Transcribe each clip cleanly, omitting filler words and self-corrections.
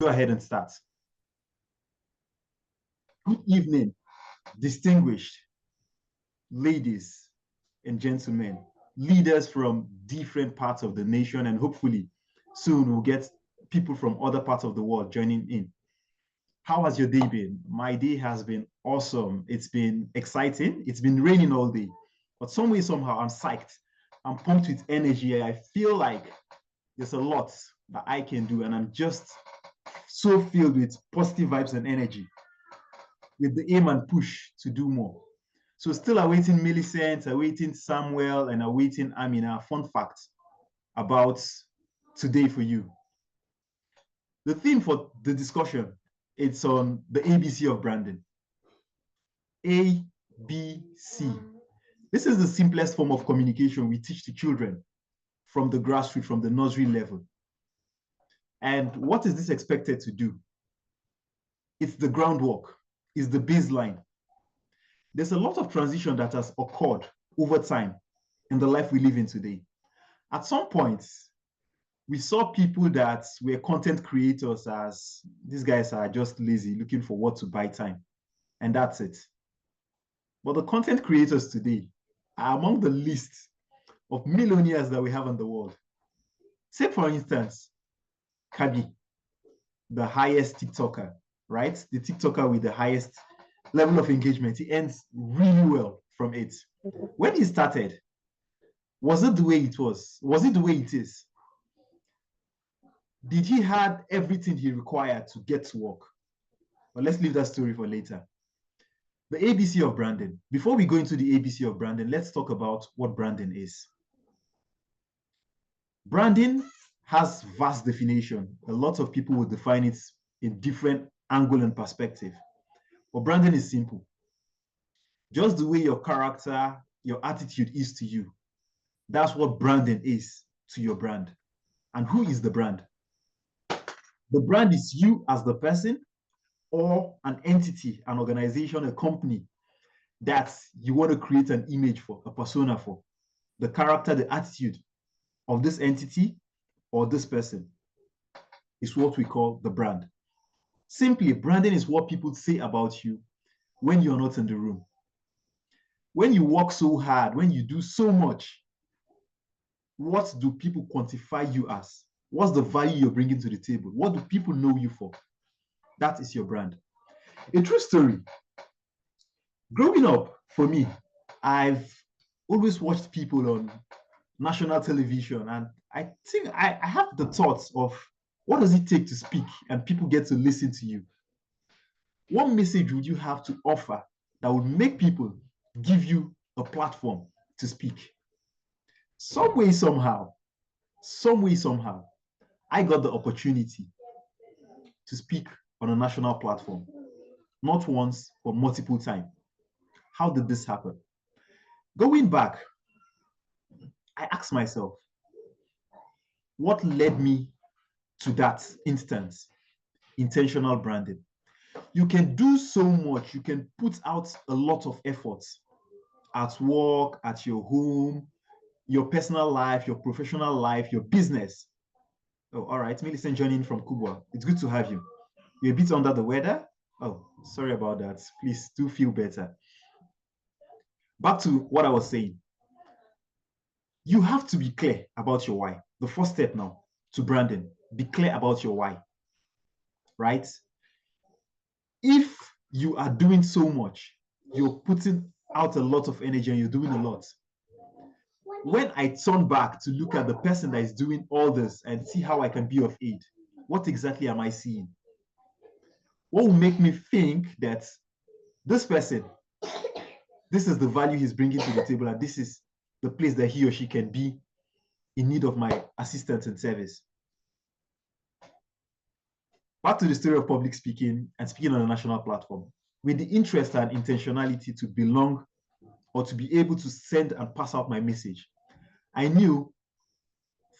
Go ahead and start. Good evening, distinguished ladies and gentlemen, leaders from different parts of the nation, and hopefully soon we'll get people from other parts of the world joining in. How has your day been? My day has been awesome. It's been exciting. It's been raining all day, but some way, somehow, I'm psyched. I'm pumped with energy. I feel like there's a lot that I can do, and I'm just so filled with positive vibes and energy, with the aim and push to do more. So still awaiting Millicent, awaiting Samuel, and awaiting Amina. Fun fact about today for you. The theme for the discussion, it's on the ABC of branding. ABC. This is the simplest form of communication we teach to children from the grassroots, from the nursery level. And what is this expected to do? It's the groundwork, it's the baseline. There's a lot of transition that has occurred over time in the life we live in today. At some point, we saw people that were content creators as these guys are just lazy, looking for what to buy time, and that's it. But the content creators today are among the least of millionaires that we have in the world. Say, for instance, Kabi, the highest TikToker, right? The TikToker with the highest level of engagement. He earns really well from it. When he started, was it the way it was? Was it the way it is? Did he have everything he required to get to work? But let's leave that story for later. The ABC of branding. Before we go into the ABC of branding, let's talk about what branding is. Branding has vast definition. A lot of people would define it in different angle and perspective. But branding is simple. Just the way your character, your attitude is to you. That's what branding is to your brand. And who is the brand? The brand is you as the person or an entity, an organization, a company that you want to create an image for, a persona for. The character, the attitude of this entity or this person is what we call the brand. Simply, branding is what people say about you when you're not in the room. When you work so hard, when you do so much, what do people quantify you as? What's the value you're bringing to the table? What do people know you for? That is your brand. A true story. Growing up, for me, I've always watched people on national television, and I think I have the thoughts of what does it take to speak and people get to listen to you? What message would you have to offer that would make people give you a platform to speak? Some way, somehow, I got the opportunity to speak on a national platform, not once, but multiple times. How did this happen? Going back, I asked myself, what led me to that instance? Intentional branding. You can do so much. You can put out a lot of efforts at work, at your home, your personal life, your professional life, your business. Oh, all right. Millicent joining from Kubwa. It's good to have you. You're a bit under the weather. Oh, sorry about that. Please do feel better. Back to what I was saying. You have to be clear about your why. The first step now to branding, be clear about your why, right? If you are doing so much, you're putting out a lot of energy and you're doing a lot. When I turn back to look at the person that is doing all this and see how I can be of aid, what exactly am I seeing? What will make me think that this person, this is the value he's bringing to the table, and this is the place that he or she can be in need of my assistance and service? Back to the story of public speaking and speaking on a national platform. With the interest and intentionality to belong or to be able to send and pass out my message, I knew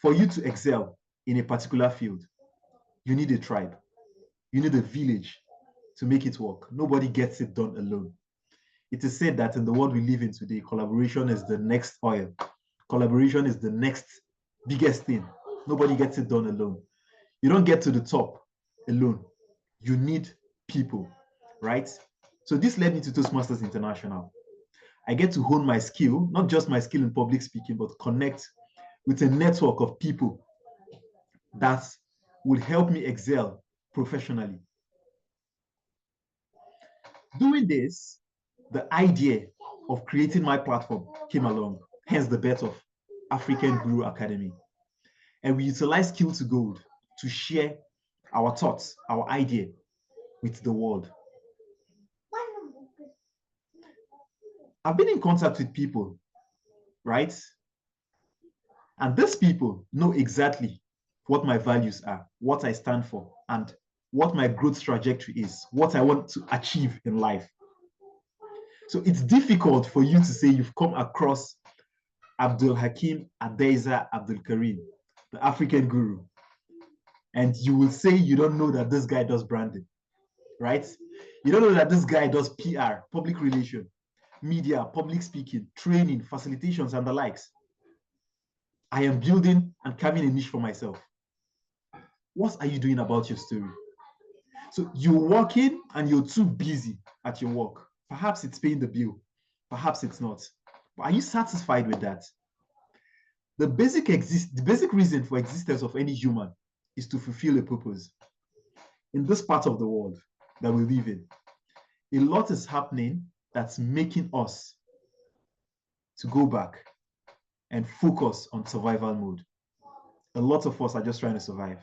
for you to excel in a particular field, you need a tribe, you need a village to make it work. Nobody gets it done alone. It is said that in the world we live in today, collaboration is the next oil. Collaboration is the next biggest thing. Nobody gets it done alone. You don't get to the top alone. You need people, right? So this led me to Toastmasters International. I get to hone my skill, not just my skill in public speaking, but connect with a network of people that will help me excel professionally. Doing this, the idea of creating my platform came along, hence the birth of African Guru Academy. And we utilize Skill to Gold to share our thoughts, our idea with the world. I've been in contact with people, right? And these people know exactly what my values are, what I stand for, and what my growth trajectory is, what I want to achieve in life. So it's difficult for you to say you've come across Abdul Hakim Adeza Abdul Karim, the African guru, and you will say you don't know that this guy does branding, right? You don't know that this guy does PR, public relation, media, public speaking, training, facilitations, and the likes. I am building and carving a niche for myself. What are you doing about your story? So you're working and you're too busy at your work. Perhaps it's paying the bill. Perhaps it's not. But are you satisfied with that? The basic reason for existence of any human is to fulfill a purpose. In this part of the world that we live in, a lot is happening that's making us to go back and focus on survival mode. A lot of us are just trying to survive.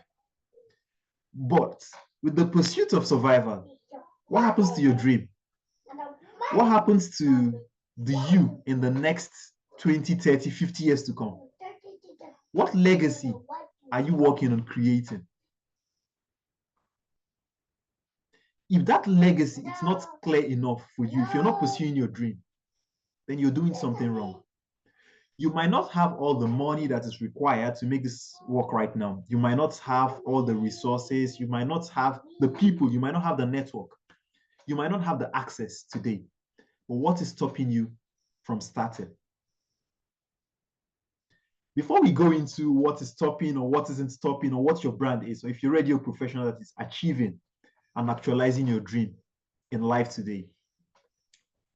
But with the pursuit of survival, what happens to your dream? What happens to the you in the next 20, 30, 50 years to come? What legacy are you working on creating? If that legacy is not clear enough for you, if you're not pursuing your dream, then you're doing something wrong. You might not have all the money that is required to make this work right now. You might not have all the resources. You might not have the people. You might not have the network. You might not have the access today. But what is stopping you from starting? Before we go into what is stopping or what isn't stopping or what your brand is, or if you're already a professional that is achieving and actualizing your dream in life today,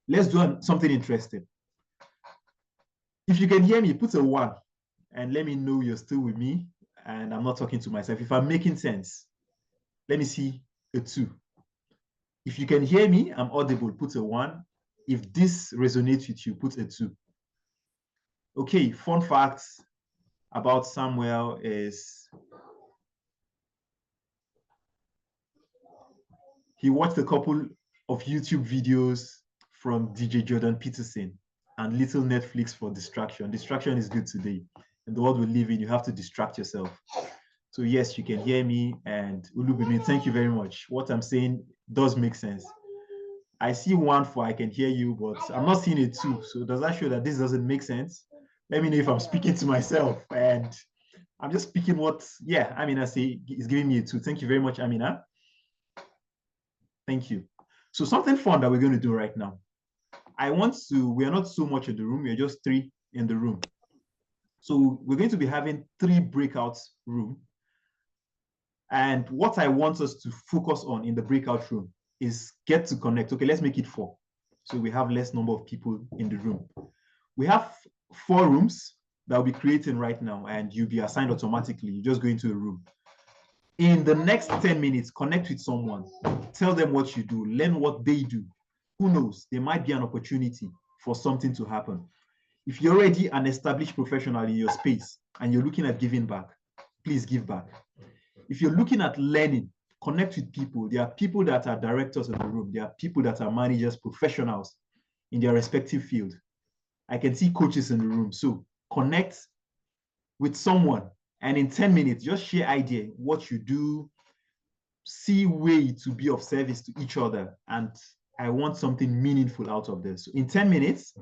let's do something interesting. If you can hear me, put a 1 and let me know you're still with me and I'm not talking to myself. If I'm making sense, let me see a 2. If you can hear me, I'm audible, put a 1. If this resonates with you, put a 2. Okay, fun facts about Samuel is he watched a couple of YouTube videos from DJ Jordan Peterson and little Netflix for distraction. Distraction is good today. In the world we live in, you have to distract yourself. So yes, you can hear me, and Ulubimi, thank you very much. What I'm saying does make sense. I see 1 for I can hear you, but I'm not seeing a 2. So does that show that this doesn't make sense? Let me know if I'm speaking to myself, and I'm just speaking what, yeah, Amina say is giving me a 2. Thank you very much, Amina. Thank you. So something fun that we're going to do right now. We are not so much in the room, we're just 3 in the room. So we're going to be having 3 breakout rooms. And what I want us to focus on in the breakout room is get to connect. Okay, let's make it 4. So we have less number of people in the room. We have 4 rooms that we'll be creating right now, and you'll be assigned automatically. You just go into a room. In the next 10 minutes, connect with someone, tell them what you do, learn what they do. Who knows? There might be an opportunity for something to happen. If you're already an established professional in your space and you're looking at giving back, please give back. If you're looking at learning, connect with people. There are people that are directors in the room. There are people that are managers, professionals in their respective field. I can see coaches in the room. So connect with someone, and in 10 minutes, just share idea, what you do, see way to be of service to each other. And I want something meaningful out of this. So in 10 minutes,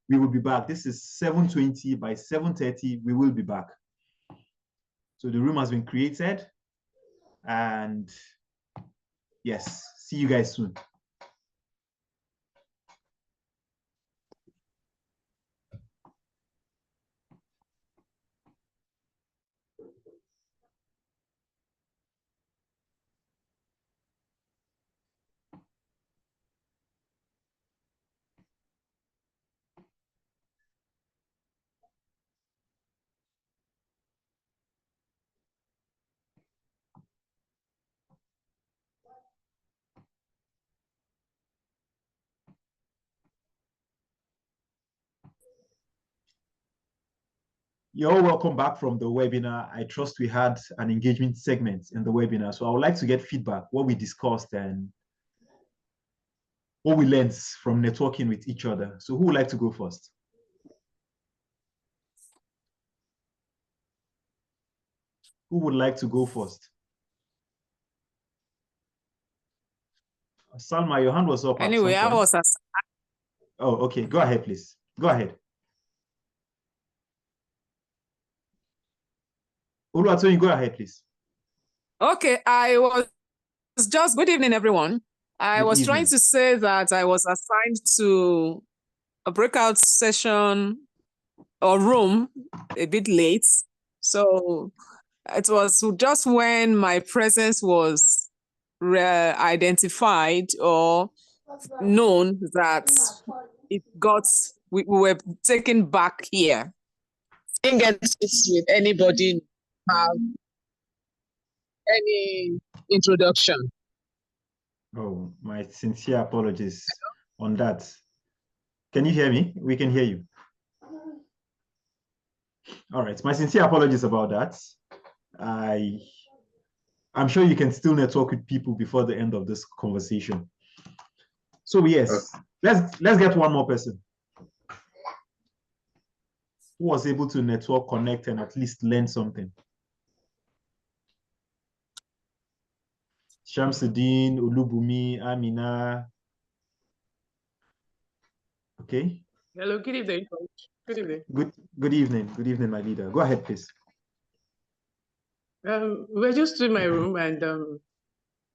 we will be back. This is 7:20. By 7:30, we will be back. So the room has been created. And yes, see you guys soon. You're all welcome back from the webinar. I trust we had an engagement segment in the webinar. So I would like to get feedback, what we discussed and what we learned from networking with each other. So who would like to go first? Who would like to go first? Salma, your hand was up. Anyway, I was. Oh, okay. Go ahead, please. Go ahead. Oluwatoyin, go ahead, please. Okay, I was just, good evening, everyone. I was trying to say that I was assigned to a breakout session or room a bit late. So it was just when my presence was identified or known that we were taken back here. I didn't get this with anybody have any introduction. Oh, my sincere apologies on that. Can you hear me? We can hear you. All right, my sincere apologies about that. I'm sure you can still network with people before the end of this conversation. So yes, let's get one more person who was able to network, connect, and at least learn something. Shamsuddin, Olubumi, Amina. Okay. Hello, good evening. Good evening. Good evening. Good evening, my leader. Go ahead, please. We're just in my room, and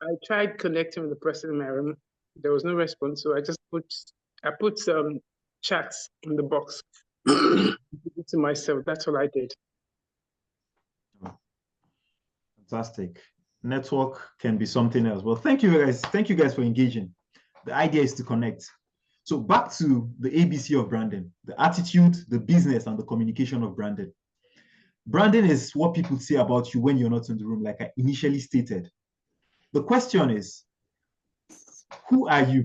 I tried connecting with the person in my room. There was no response, so I put some chats in the box to myself. That's all I did. Fantastic. Network can be something else. Well, thank you guys. Thank you guys for engaging. The idea is to connect. So back to the ABC of branding: the attitude, the business, and the communication of branding. Branding is what people say about you when you're not in the room, like I initially stated. The question is, who are you?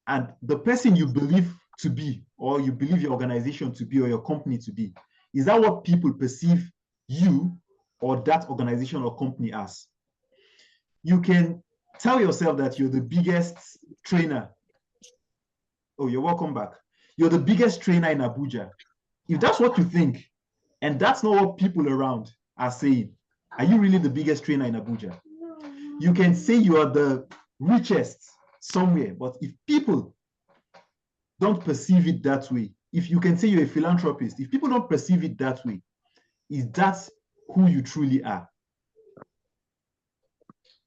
And the person you believe to be, or you believe your organization to be, or your company to be, is that what people perceive you or that organization or company as? You can tell yourself that you're the biggest trainer. Oh, you're welcome back. You're the biggest trainer in Abuja. If that's what you think, and that's not what people around are saying, are you really the biggest trainer in Abuja? You can say you are the richest somewhere, but if people don't perceive it that way, if you can say you're a philanthropist, if people don't perceive it that way, is that who you truly are?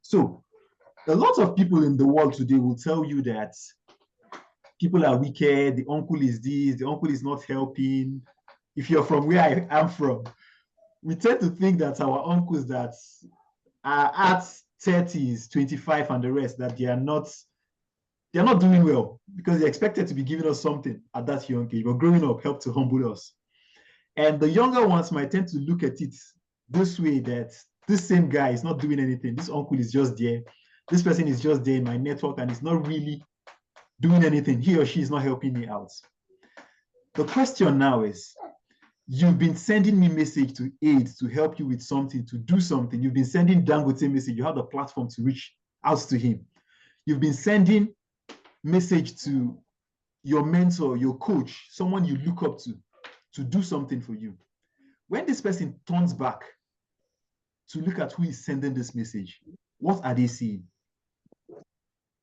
So a lot of people in the world today will tell you that people are wicked, the uncle is this, the uncle is not helping. If you're from where I am from, we tend to think that our uncles that are at 30s, 25 and the rest, that they're not doing well because they're expected to be giving us something at that young age, but growing up helped to humble us. And the younger ones might tend to look at it this way, that this same guy is not doing anything. This uncle is just there. This person is just there in my network and is not really doing anything. He or she is not helping me out. The question now is, you've been sending me message to aid, to help you with something, to do something. You've been sending Dangote message. You have the platform to reach out to him. You've been sending message to your mentor, your coach, someone you look up to do something for you. When this person turns back to look at who is sending this message, what are they seeing?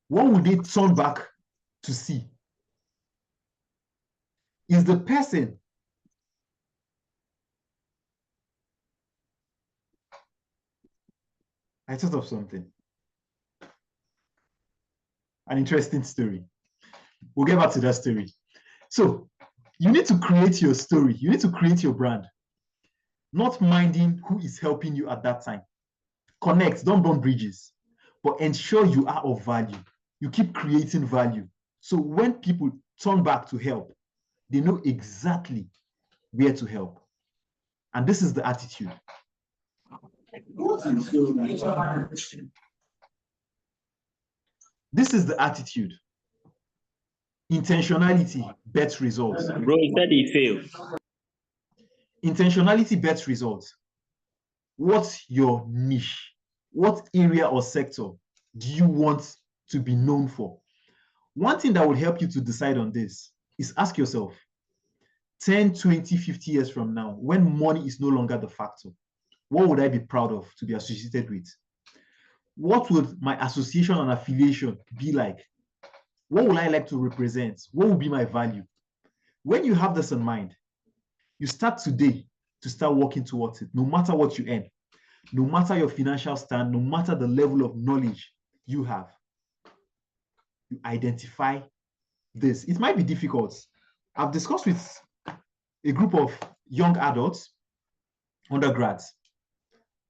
What would they turn back to see? Is the person I thought of something. An interesting story. We'll get back to that story. So you need to create your story. You need to create your brand, not minding who is helping you at that time. Connect, don't burn bridges, but ensure you are of value. You keep creating value. So when people turn back to help, they know exactly where to help. And this is the attitude. This is the attitude. Intentionality bets results. Bro, he said he failed. Intentionality bets results. What's your niche? What area or sector do you want to be known for? One thing that would help you to decide on this is ask yourself, 10, 20, 50 years from now, when money is no longer the factor, what would I be proud of to be associated with? What would my association and affiliation be like? What would I like to represent? What would be my value? When you have this in mind, you start today to start working towards it, no matter what you earn, no matter your financial stand, no matter the level of knowledge you have. You identify this. It might be difficult. I've discussed with a group of young adults, undergrads,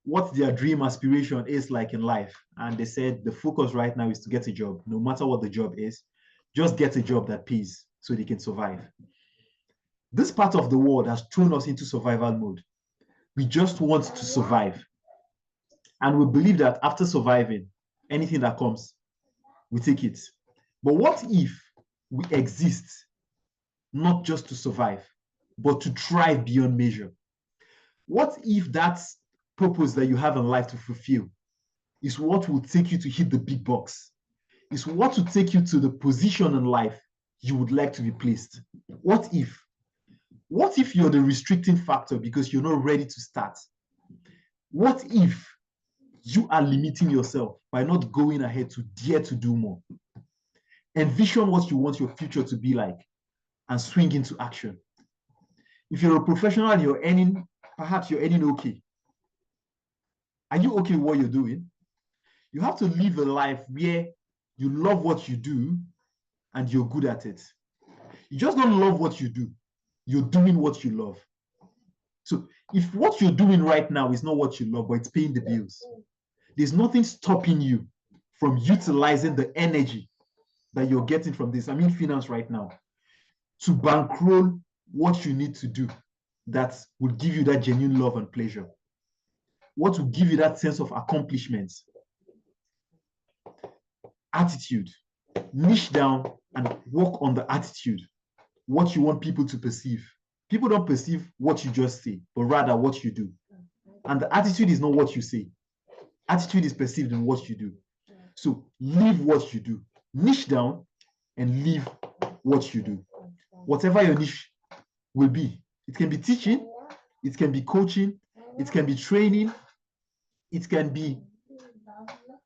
what their dream aspiration is like in life. And they said the focus right now is to get a job, no matter what the job is, just get a job that pays so they can survive. This part of the world has thrown us into survival mode. We just want to survive. And we believe that after surviving, anything that comes, we take it. But what if we exist not just to survive, but to thrive beyond measure? What if that purpose that you have in life to fulfill is what will take you to hit the big box? Is what will take you to the position in life you would like to be placed? What if? What if you're the restricting factor because you're not ready to start? What if you are limiting yourself by not going ahead to dare to do more? Envision what you want your future to be like and swing into action. If you're a professional and you're earning, perhaps you're earning okay. Are you okay with what you're doing? You have to live a life where you love what you do and you're good at it. You just don't love what you do. You're doing what you love. So if what you're doing right now is not what you love, but it's paying the bills, there's nothing stopping you from utilizing the energy that you're getting from this, I mean finance right now, to bankroll what you need to do that will give you that genuine love and pleasure. What will give you that sense of accomplishment? Attitude. Niche down and work on the attitude. What you want people to perceive. People don't perceive what you just say, but rather what you do. And the attitude is not what you say. Attitude is perceived in what you do. So live what you do. Niche down and live what you do. Whatever your niche will be. It can be teaching, it can be coaching, it can be training, it can be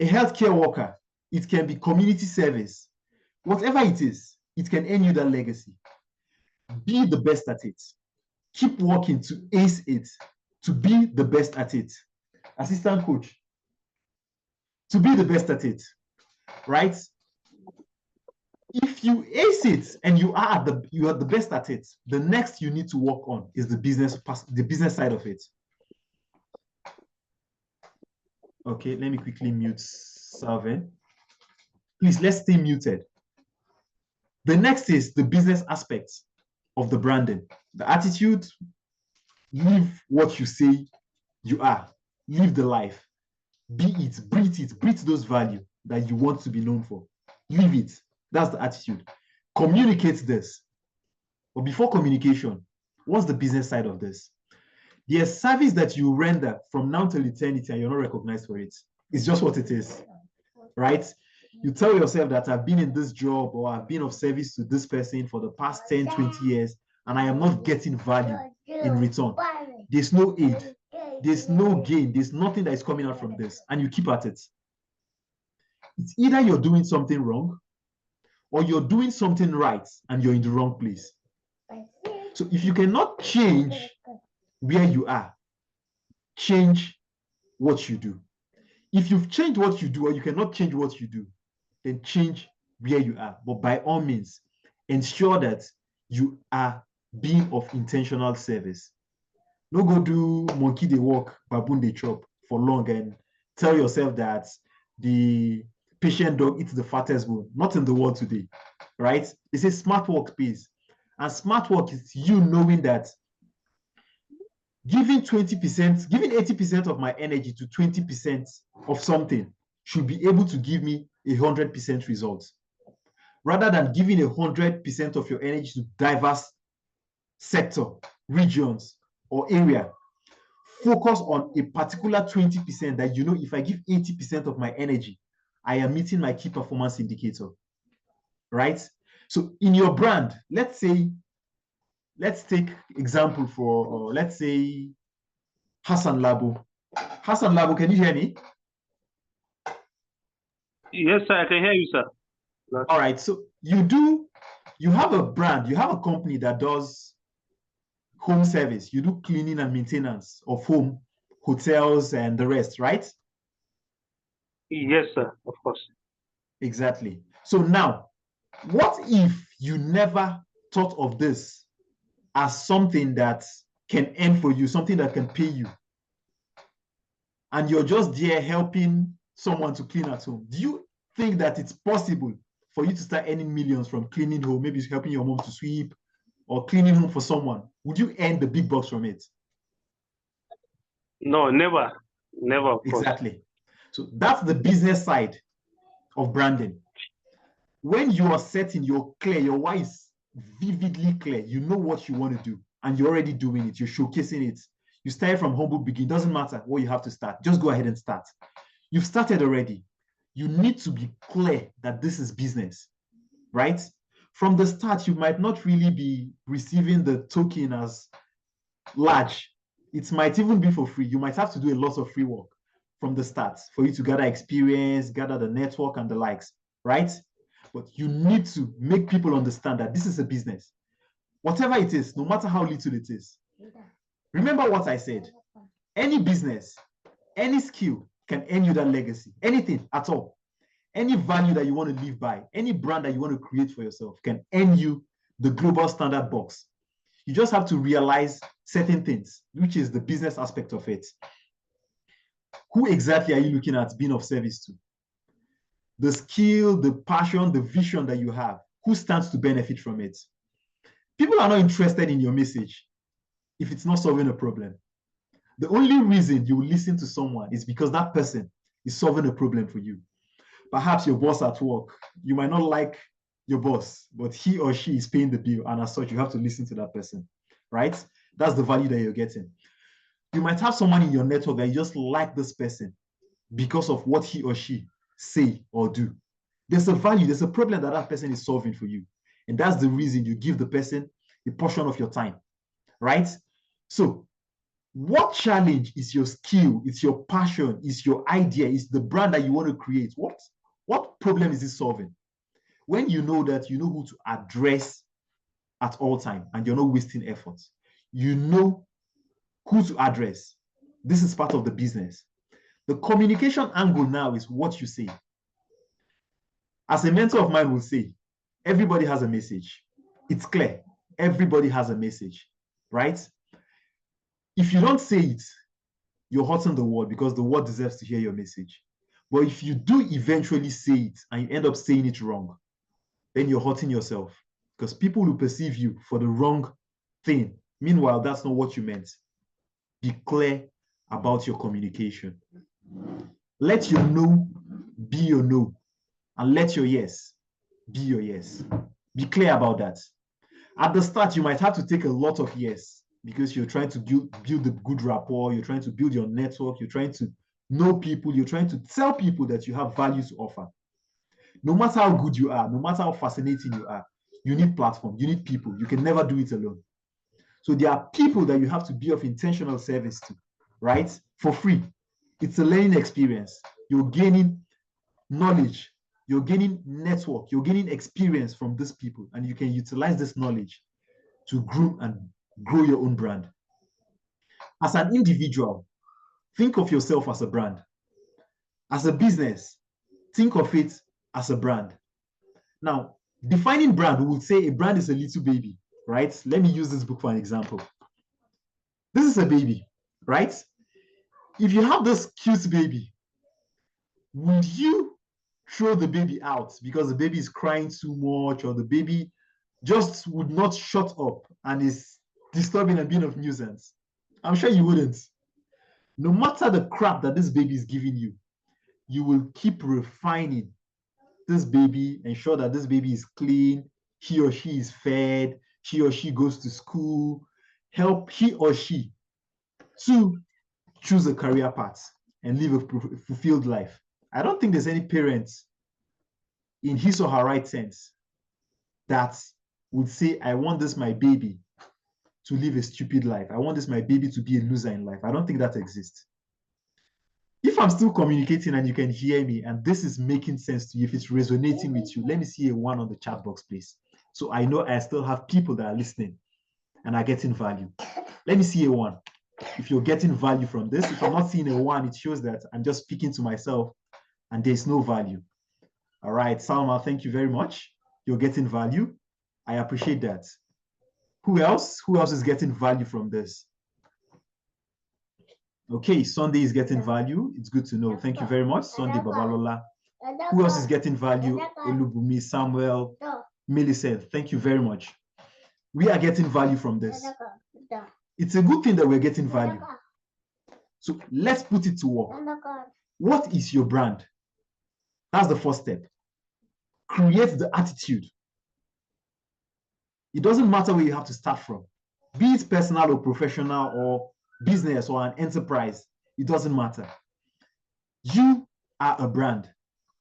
a healthcare worker, it can be community service. Whatever it is, it can earn you that legacy. Be the best at it. Keep working to ace it, to be the best at it. Assistant coach, to be the best at it, right? If you ace it and you are the best at it, the next you need to work on is the business side of it. Okay, let me quickly mute Salvin. Please, let's stay muted. The next is the business aspects of the branding. The attitude, live what you say you are. Live the life. Be it, breathe those values that you want to be known for. Live it. That's the attitude. Communicate this. But before communication, what's the business side of this? There's service that you render from now till eternity and you're not recognized for it. It's just what it is, right? You tell yourself that I've been in this job or I've been of service to this person for the past 10, 20 years and I am not getting value in return. There's no aid. There's no gain. There's nothing that is coming out from this. And you keep at it. It's either you're doing something wrong or you're doing something right and you're in the wrong place. So if you cannot change where you are, change what you do. If you've changed what you do or you cannot change what you do, then change where you are. But by all means, ensure that you are being of intentional service. No go do monkey they walk, baboon they chop for long and tell yourself that the patient dog eats the fattest bone. Not in the world today, right? It's a smart work pays. And smart work is you knowing that giving 20%, giving 80% of my energy to 20% of something should be able to give me 100% results. Rather than giving 100% of your energy to diverse sector, regions, or area, focus on a particular 20% that you know, if I give 80% of my energy, I am meeting my key performance indicator, right? So in your brand, let's take example for, let's say, Hassan Labo. Hassan Labo, can you hear me? Yes, sir, I can hear you, sir. All right, so you have a brand, you have a company that does home service. You do cleaning and maintenance of home, hotels, and the rest, right? Yes, sir, of course. Exactly. So now, what if you never thought of this as something that can earn for you, something that can pay you, and you're just there helping someone to clean at home? Do you think that it's possible for you to start earning millions from cleaning home, maybe helping your mom to sweep or cleaning home for someone? Would you earn the big bucks from it? No, never. Never, of course. Exactly. So that's the business side of branding. When you are setting, you're clear, your why is vividly clear. You know what you want to do, and you're already doing it. You're showcasing it. You started from humble beginning. Doesn't matter what you have to start. Just go ahead and start. You've started already. You need to be clear that this is business, right? From the start, you might not really be receiving the token as large. It might even be for free. You might have to do a lot of free work from the start for you to gather experience, gather the network and the likes, right? But you need to make people understand that this is a business. Whatever it is, no matter how little it is. Remember what I said. Any business, any skill can earn you that legacy. Anything at all. Any value that you want to live by, any brand that you want to create for yourself can earn you the global standard box. You just have to realize certain things, which is the business aspect of it. Who exactly are you looking at being of service to? The skill, the passion, the vision that you have, who stands to benefit from it? People are not interested in your message if it's not solving a problem. The only reason you will listen to someone is because that person is solving a problem for you. Perhaps your boss at work, you might not like your boss, but he or she is paying the bill, and as such, you have to listen to that person, right? That's the value that you're getting. You might have someone in your network that you just like this person because of what he or she say or do. There's a value, there's a problem that that person is solving for you. And that's the reason you give the person a portion of your time, right? So what challenge is your skill, it's your passion, is your idea, is the brand that you want to create? What problem is it solving? When you know that, you know who to address at all time and you're not wasting efforts. You know who to address. This is part of the business. The communication angle now is what you say. As a mentor of mine will say, everybody has a message. It's clear. Everybody has a message, right? If you don't say it, you're hurting the world because the world deserves to hear your message. But if you do eventually say it and you end up saying it wrong, then you're hurting yourself because people will perceive you for the wrong thing. Meanwhile, that's not what you meant. Be clear about your communication. Let your no be your no, and let your yes be your yes. Be clear about that. At the start, you might have to take a lot of yes because you're trying to build a good rapport, you're trying to build your network, you're trying to know people, you're trying to tell people that you have value to offer. No matter how good you are, no matter how fascinating you are, you need platform, you need people. You can never do it alone. So there are people that you have to be of intentional service to, right? For free. It's a learning experience. You're gaining knowledge, you're gaining network, you're gaining experience from these people, and you can utilize this knowledge to grow your own brand. As an individual, think of yourself as a brand. As a business, think of it as a brand. Now, defining brand, we would say a brand is a little baby, right? Let me use this book for an example. This is a baby, right? If you have this cute baby, would you throw the baby out because the baby is crying too much or the baby just would not shut up and is disturbing and being of nuisance? I'm sure you wouldn't. No matter the crap that this baby is giving you, you will keep refining this baby, ensure that this baby is clean, he or she is fed, he or she goes to school, help he or she 2, choose a career path and live a fulfilled life. I don't think there's any parent in his or her right sense that would say, I want this my baby to live a stupid life. I want this my baby to be a loser in life. I don't think that exists. If I'm still communicating and you can hear me and this is making sense to you, if it's resonating with you, let me see a 1 on the chat box, please. So I know I still have people that are listening and are getting value. Let me see a 1. If you're getting value from this, if I'm not seeing a 1, it shows that I'm just speaking to myself and there's no value. All right, Salma, thank you very much. You're getting value. I appreciate that. Who else? Who else is getting value from this? Okay, Sunday is getting value. It's good to know. Thank you very much, Sunday Babalola. Who else is getting value? Olubumi, Samuel, Millicent. Thank you very much. We are getting value from this. It's a good thing that we're getting value. So let's put it to work. What is your brand? That's the first step. Create the attitude. It doesn't matter where you have to start from, be it personal or professional or business or an enterprise, it doesn't matter. You are a brand.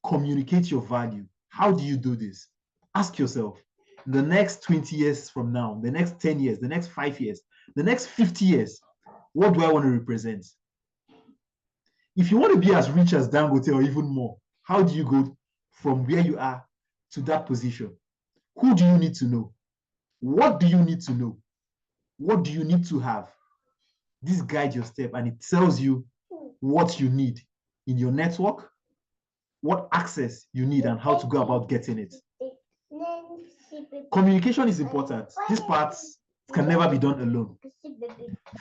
Communicate your value. How do you do this? Ask yourself, in the next 20 years from now, the next 10 years, the next 5 years, the next 50 years, what do I want to represent? If you want to be as rich as Dangote or even more, how do you go from where you are to that position? Who do you need to know? What do you need to know? What do you need to have? This guides your step and it tells you what you need in your network, what access you need and how to go about getting it. Communication is important. This part can never be done alone.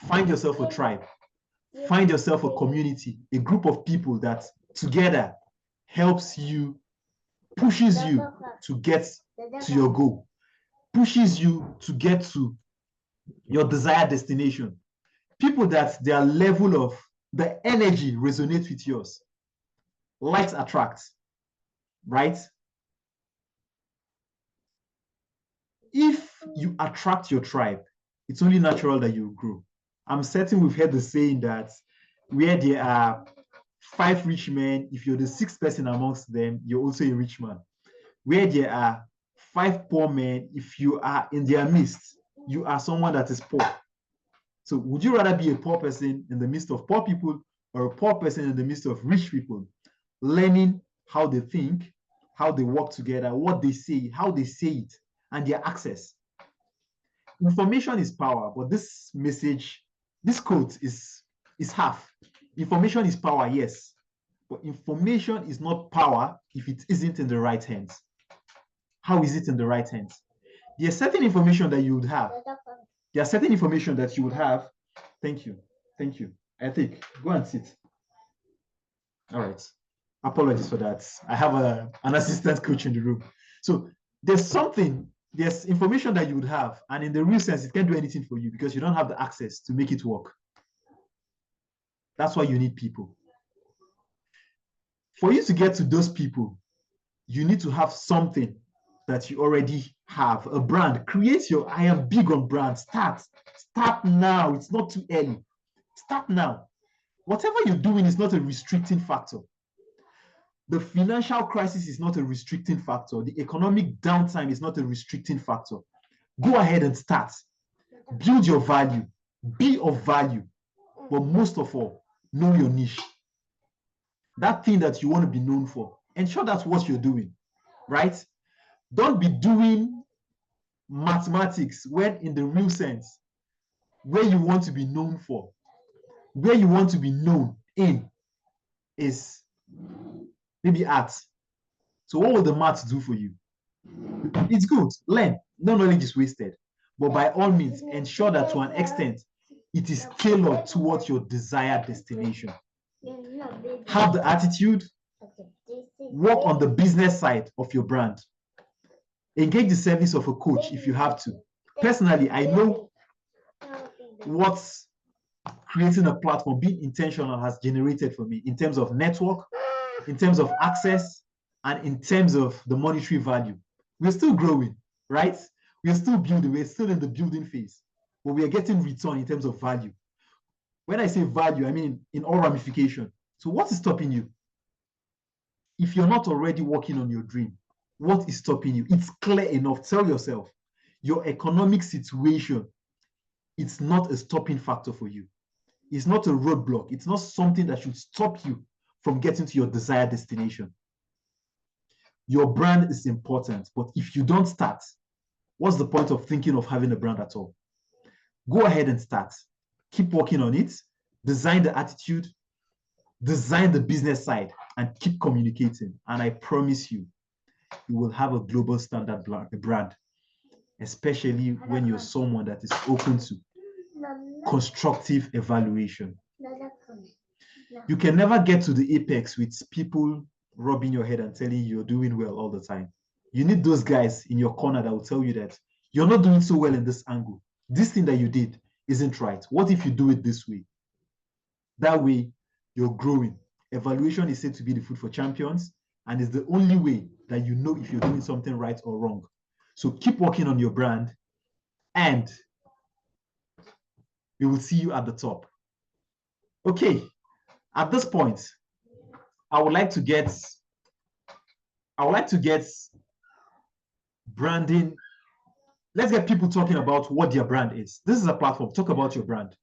Find yourself a tribe. Find yourself a community, a group of people that together helps you, pushes you to get to your goal, pushes you to get to your desired destination. People that their level of the energy resonates with yours. Likes attract, right? If you attract your tribe, it's only natural that you grow. I'm certain we've heard the saying that where there are 5 rich men, if you're the 6th person amongst them, you're also a rich man. Where there are 5 poor men, if you are in their midst, you are someone that is poor. So would you rather be a poor person in the midst of poor people or a poor person in the midst of rich people? Learning how they think, how they work together, what they say, how they say it, and their access. Information is power, but this message, this quote is half. Information is power, yes, but information is not power if it isn't in the right hands. How is it in the right hands? There's certain information that you would have. There are certain information that you would have. Thank you. Thank you. I think, go and sit. All right. Apologies for that. I have an assistant coach in the room. So there's information that you would have, and in the real sense, it can't do anything for you because you don't have the access to make it work. That's why you need people. For you to get to those people, you need to have something that you already have, a brand. Create your, I am big on brand. Start now. It's not too early. Start now. Whatever you're doing is not a restricting factor. The financial crisis is not a restricting factor. The economic downtime is not a restricting factor. Go ahead and start. Build your value. Be of value. But most of all, know your niche. That thing that you want to be known for. Ensure that's what you're doing, right? Don't be doing mathematics when in the real sense, where you want to be known for, where you want to be known in is maybe arts. So what will the maths do for you? It's good, learn. No knowledge is wasted. But by all means, ensure that to an extent, it is tailored towards your desired destination. Have the attitude, work on the business side of your brand. Engage the service of a coach if you have to. Personally, I know what creating a platform, being intentional, has generated for me in terms of network, in terms of access, and in terms of the monetary value. We're still growing, right? We're still building, we're still in the building phase, but we are getting return in terms of value. When I say value, I mean in all ramification. So what is stopping you? If you're not already working on your dream, what is stopping you? It's clear enough. Tell yourself, your economic situation, it's not a stopping factor for you. It's not a roadblock. It's not something that should stop you from getting to your desired destination. Your brand is important, but if you don't start, what's the point of thinking of having a brand at all? Go ahead and start. Keep working on it. Design the attitude, design the business side, and keep communicating. And I promise you, you will have a global standard brand, especially when you're someone that is open to constructive evaluation. You can never get to the apex with people rubbing your head and telling you you're doing well all the time. You need those guys in your corner that will tell you that you're not doing so well in this angle. This thing that you did isn't right. What if you do it this way? That way, you're growing. Evaluation is said to be the food for champions, and it's the only way that you know if you're doing something right or wrong. So keep working on your brand, and we will see you at the top. Okay, at this point, I would like to get branding. Let's get people talking about what their brand is. This is a platform. Talk about your brand.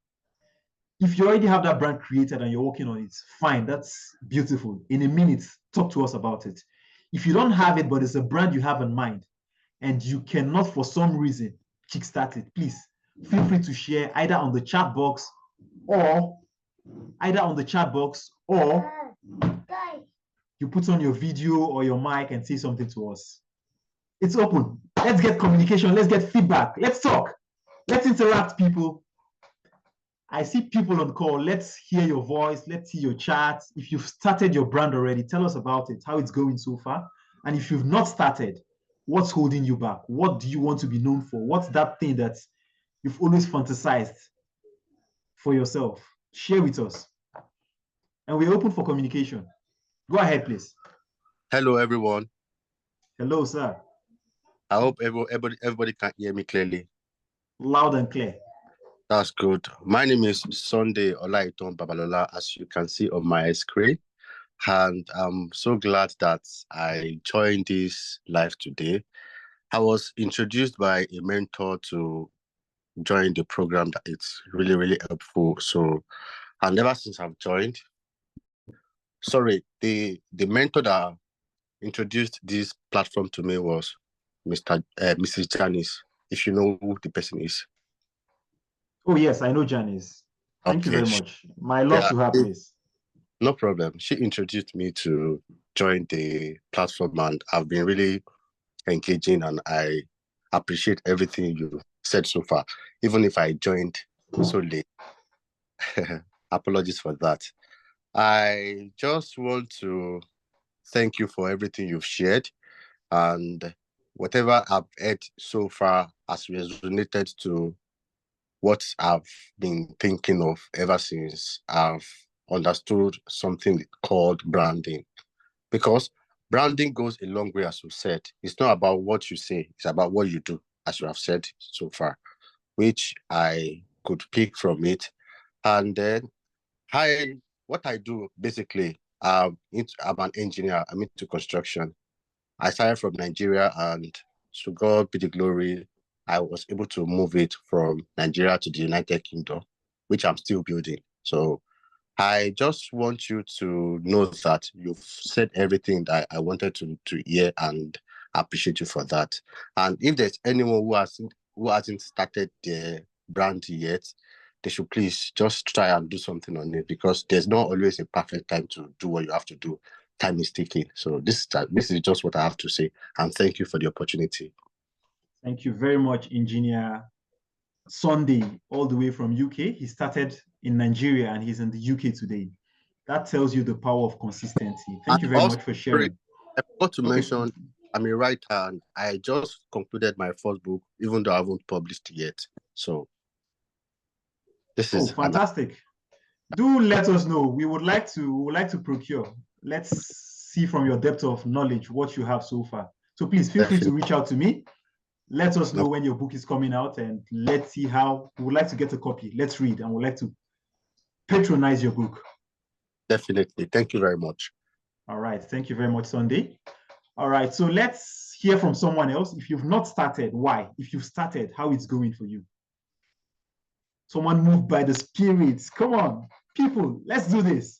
If you already have that brand created and you're working on it, fine, that's beautiful. In a minute, talk to us about it. If you don't have it, but it's a brand you have in mind, and you cannot, for some reason, kickstart it, please feel free to share either on the chat box or you put on your video or your mic and say something to us. It's open. Let's get communication. Let's get feedback. Let's talk. Let's interact, people. I see people on call. Let's hear your voice. Let's see your chat. If you've started your brand already, tell us about it, how it's going so far. And if you've not started, what's holding you back? What do you want to be known for? What's that thing that you've always fantasized for yourself? Share with us. And we're open for communication. Go ahead, please. Hello, everyone. Hello, sir. I hope everybody can hear me clearly. Loud and clear. That's good. My name is Sunday Olaiton Babalola, as you can see on my screen. And I'm so glad that I joined this live today. I was introduced by a mentor to join the program that it's really, really helpful. So, and ever since I've joined, the mentor that introduced this platform to me was Mrs. Janice, if you know who the person is. Oh, yes, I know Janice. Thank you very much. My love to her, please. No problem. She introduced me to join the platform, and I've been really engaging, and I appreciate everything you said so far, even if I joined so late. Apologies for that. I just want to thank you for everything you've shared, and whatever I've heard so far has resonated to what I've been thinking of ever since I've understood something called branding. Because branding goes a long way, as you said. It's not about what you say, it's about what you do, as you have said so far, which I could pick from it. And then what I do basically, I'm an engineer, I'm into construction. I started from Nigeria, and to God be the glory, I was able to move it from Nigeria to the United Kingdom, which I'm still building. So I just want you to know that you've said everything that I wanted to hear, and I appreciate you for that. And if there's anyone who hasn't started their brand yet, they should please just try and do something on it, because there's not always a perfect time to do what you have to do. Time is ticking. So this is just what I have to say. And thank you for the opportunity. Thank you very much, Engineer Sunday, all the way from UK. He started in Nigeria and he's in the UK today. That tells you the power of consistency. Thank you very much for sharing. I forgot to mention, I'm a writer, and I just concluded my first book, even though I haven't published yet. So this is fantastic. Do let us know. We would like to procure. Let's see from your depth of knowledge what you have so far. So please feel free to reach out to me. Let us know when your book is coming out, and let's see how we would like to get a copy. Let's read, and we'd like to patronize your book. Definitely. Thank you very much. All right. Thank you very much, Sunday. All right. So let's hear from someone else. If you've not started, why? If you've started, how it's going for you. Someone moved by the spirits. Come on, people, let's do this.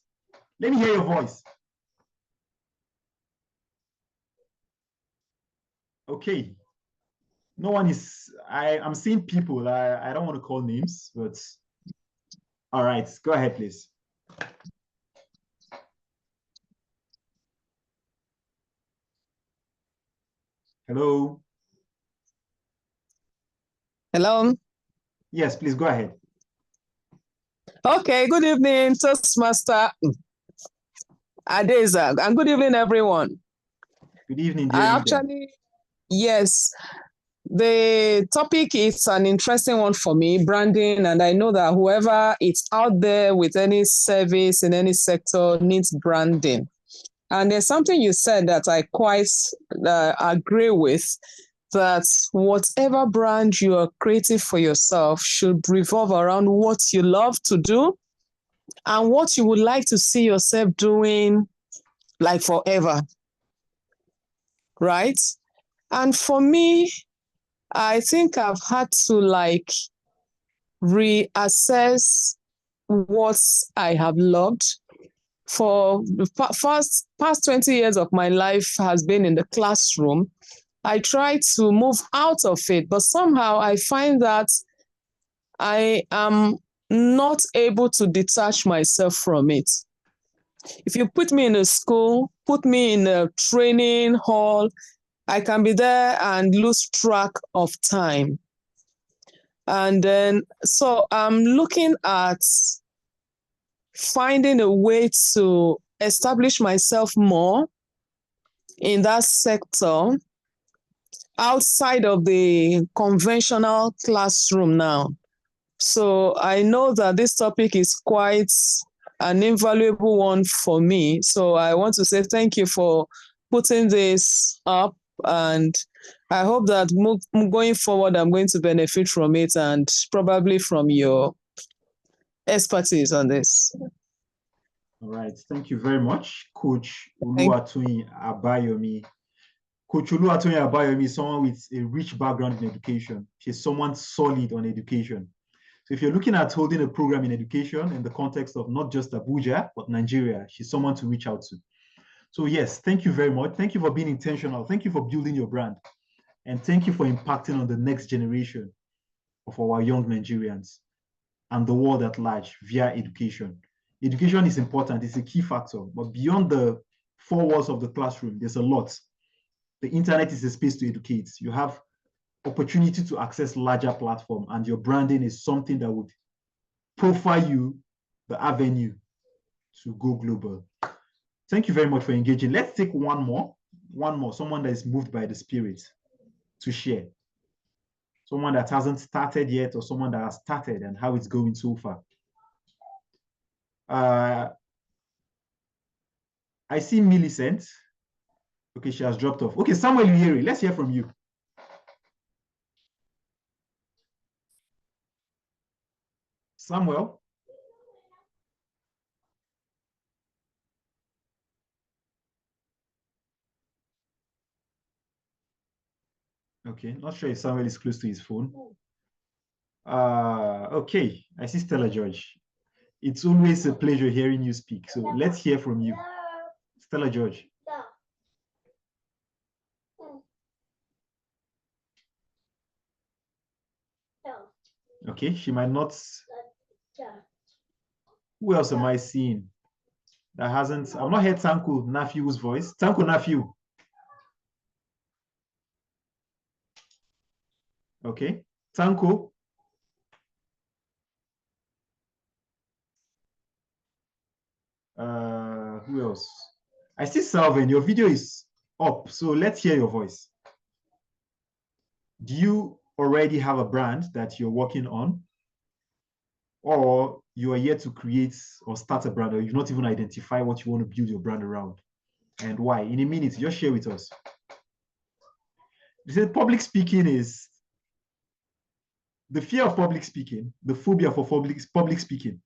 Let me hear your voice. Okay. No one is, I'm seeing people. I don't want to call names, but all right, go ahead, please. Hello. Hello. Yes, please go ahead. Okay, good evening, Toastmaster Adeza, and good evening, everyone. Good evening, yes, the topic is an interesting one for me, branding, and I know that whoever is out there with any service in any sector needs branding. And there's something you said that I quite agree with, that whatever brand you are creating for yourself should revolve around what you love to do and what you would like to see yourself doing like forever, right? And for me, I think I've had to like reassess what I have loved. For the past 20 years of my life has been in the classroom. I try to move out of it, but somehow I find that I am not able to detach myself from it. If you put me in a school, put me in a training hall, I can be there and lose track of time. And then, so I'm looking at finding a way to establish myself more in that sector outside of the conventional classroom now. So I know that this topic is quite an invaluable one for me. So I want to say thank you for putting this up, and I hope that going forward, I'm going to benefit from it and probably from your expertise on this. All right, thank you very much, Coach Oluwatoyin Abayomi. Coach Oluwatoyin Abayomi is someone with a rich background in education. She's someone solid on education. So if you're looking at holding a program in education in the context of not just Abuja, but Nigeria, she's someone to reach out to. So yes, thank you very much. Thank you for being intentional. Thank you for building your brand. And thank you for impacting on the next generation of our young Nigerians and the world at large via education. Education is important, it's a key factor, but beyond the four walls of the classroom, there's a lot. The internet is a space to educate. You have opportunity to access larger platform, and your branding is something that would profile you the avenue to go global. Thank you very much for engaging. Let's take one more, someone that is moved by the spirit to share. Someone that hasn't started yet, or someone that has started and how it's going so far. I see Millicent. Okay, she has dropped off. Okay, Samuel Uhiri, let's hear from you. Samuel. Okay, not sure if Samuel is close to his phone. Okay, I see Stella George. It's always a pleasure hearing you speak. So let's hear from you. Stella George. Okay, she might not. Who else am I seeing that hasn't? I've not heard Tanko Nafiu's voice. Tanko Nafiu. Okay, Tanko. Who else? I see Salvin. Your video is up, so let's hear your voice. Do you already have a brand that you're working on, or you are yet to create or start a brand, or you've not even identified what you want to build your brand around, and why? In a minute, just share with us. You said public speaking is the fear of public speaking, the phobia for public speaking.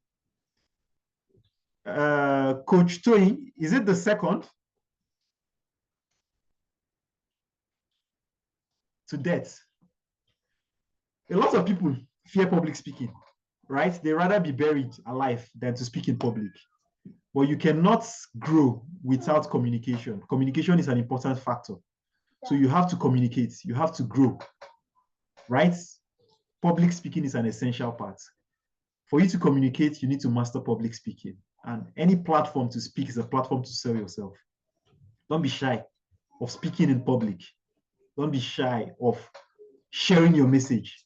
Coach Toyin, is it the second? To death. A lot of people fear public speaking, right? They rather be buried alive than to speak in public. But you cannot grow without communication. Communication is an important factor. So you have to communicate, you have to grow, right? Public speaking is an essential part. For you to communicate, you need to master public speaking. And any platform to speak is a platform to sell yourself. Don't be shy of speaking in public. Don't be shy of sharing your message.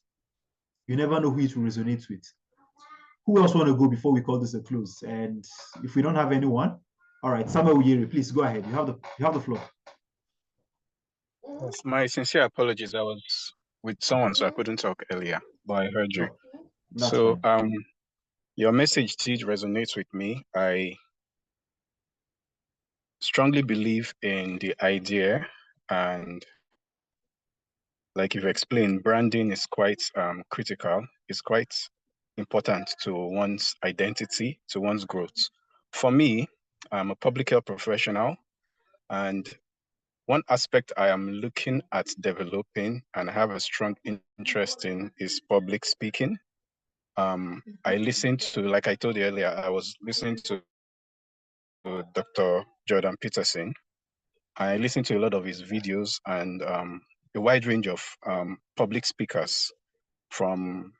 You never know who it will resonate with. Who else want to go before we call this a close? And if we don't have anyone, all right, Samuel Uyeri, please go ahead. You have the floor. Yes, my sincere apologies. I was with someone, so I couldn't talk earlier, but I heard you. So your message did resonate with me. I strongly believe in the idea, and like you've explained, branding is quite critical. It's quite important to one's identity, to one's growth. For me, I'm a public health professional, and one aspect I am looking at developing and have a strong interest in is public speaking. I listened to, like I told you earlier, I was listening to Dr. Jordan Peterson. I listened to a lot of his videos and a wide range of public speakers from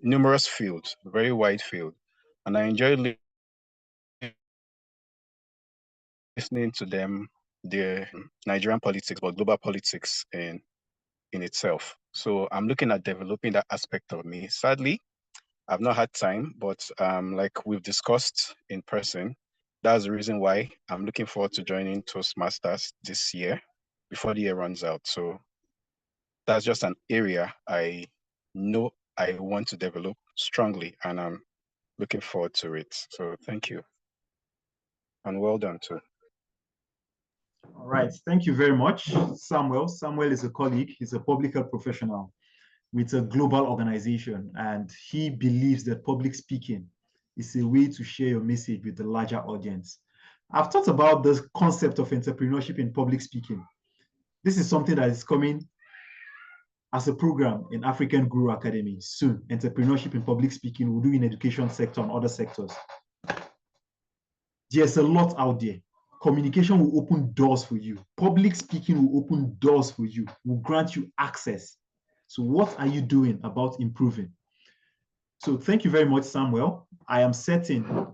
numerous fields, very wide field. And I enjoy listening to them, the Nigerian politics, but global politics in itself. So I'm looking at developing that aspect of me. Sadly, I've not had time, but like we've discussed in person, that's the reason why I'm looking forward to joining Toastmasters this year before the year runs out. So that's just an area I know I want to develop strongly, and I'm looking forward to it. So thank you. And well done too. All right, thank you very much, Samuel. Samuel is a colleague, he's a public health professional with a global organization, and he believes that public speaking is a way to share your message with a larger audience. I've thought about the concept of entrepreneurship in public speaking. This is something that is coming as a program in African Guru Academy soon. Entrepreneurship in public speaking, we'll do in education sector and other sectors. There's a lot out there. Communication will open doors for you. Public speaking will open doors for you, will grant you access. So what are you doing about improving? So thank you very much, Samuel. I am certain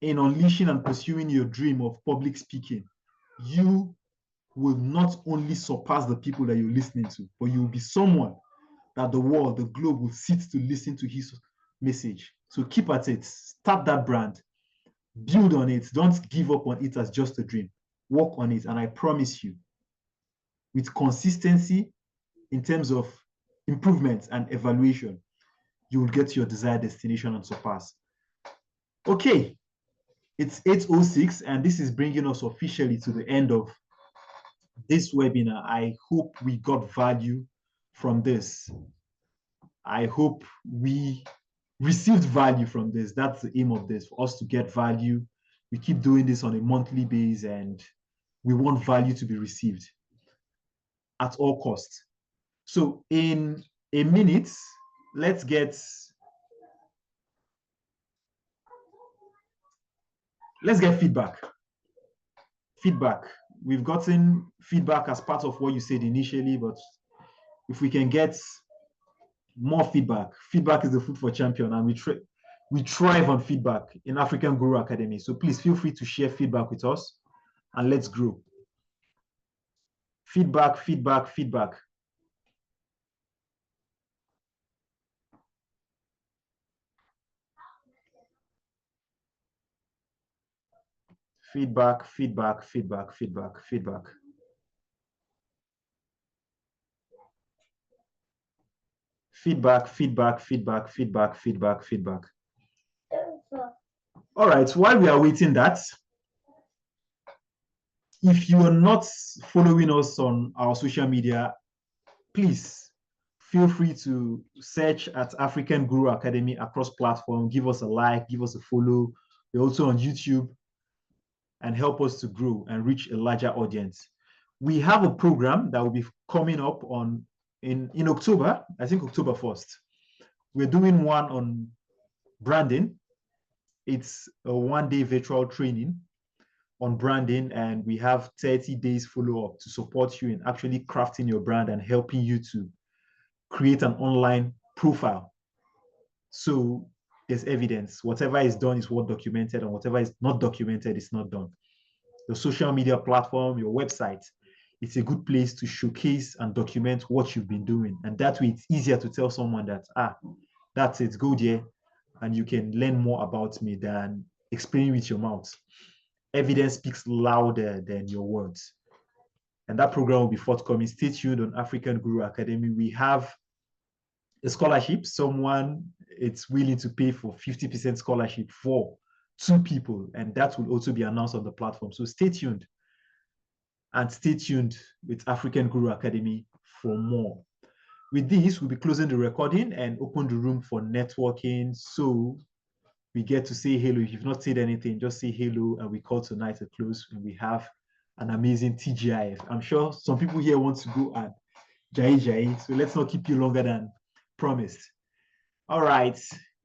in unleashing and pursuing your dream of public speaking, you will not only surpass the people that you're listening to, but you will be someone that the world, the globe will sit to listen to his message. So keep at it, start that brand, build on it. Don't give up on it as just a dream. Work on it. And I promise you, with consistency in terms of improvement and evaluation, you will get to your desired destination and surpass. Okay, it's 8:06, and this is bringing us officially to the end of this webinar. I hope we got value from this. I hope we received value from this. That's the aim of this, for us to get value. We keep doing this on a monthly basis, and we want value to be received at all costs. So in a minute, let's get feedback. Feedback. We've gotten feedback as part of what you said initially, but if we can get more feedback, feedback is the food for champion, and we thrive on feedback in African Guru Academy. So please feel free to share feedback with us, and let's grow. Feedback, feedback, feedback. Feedback, feedback, feedback, feedback, feedback. Feedback, feedback, feedback, feedback, feedback, feedback. All right, while we are waiting that, if you are not following us on our social media, please feel free to search at African Guru Academy across platform. Give us a like, give us a follow. We're also on YouTube, and help us to grow and reach a larger audience. We have a program that will be coming up in October, I think October 1st. We're doing one on branding. It's a one-day virtual training on branding, and we have 30 days follow-up to support you in actually crafting your brand and helping you to create an online profile. So there's evidence. Whatever is done is what documented, and whatever is not documented is not done. Your social media platform, your website, it's a good place to showcase and document what you've been doing. And that way it's easier to tell someone that, that's it, go there, and you can learn more about me than explaining with your mouth. Evidence speaks louder than your words. And that program will be forthcoming. Stay tuned on African Guru Academy. We have a scholarship. Someone it's willing to pay for 50% scholarship for 2 people, and that will also be announced on the platform. So stay tuned, and stay tuned with African Guru Academy for more. With this, we'll be closing the recording and open the room for networking. So we get to say hello. If you've not said anything, just say hello, and we call tonight a close, and we have an amazing TGIF. I'm sure some people here want to go and Jai, so let's not keep you longer than promised. All right.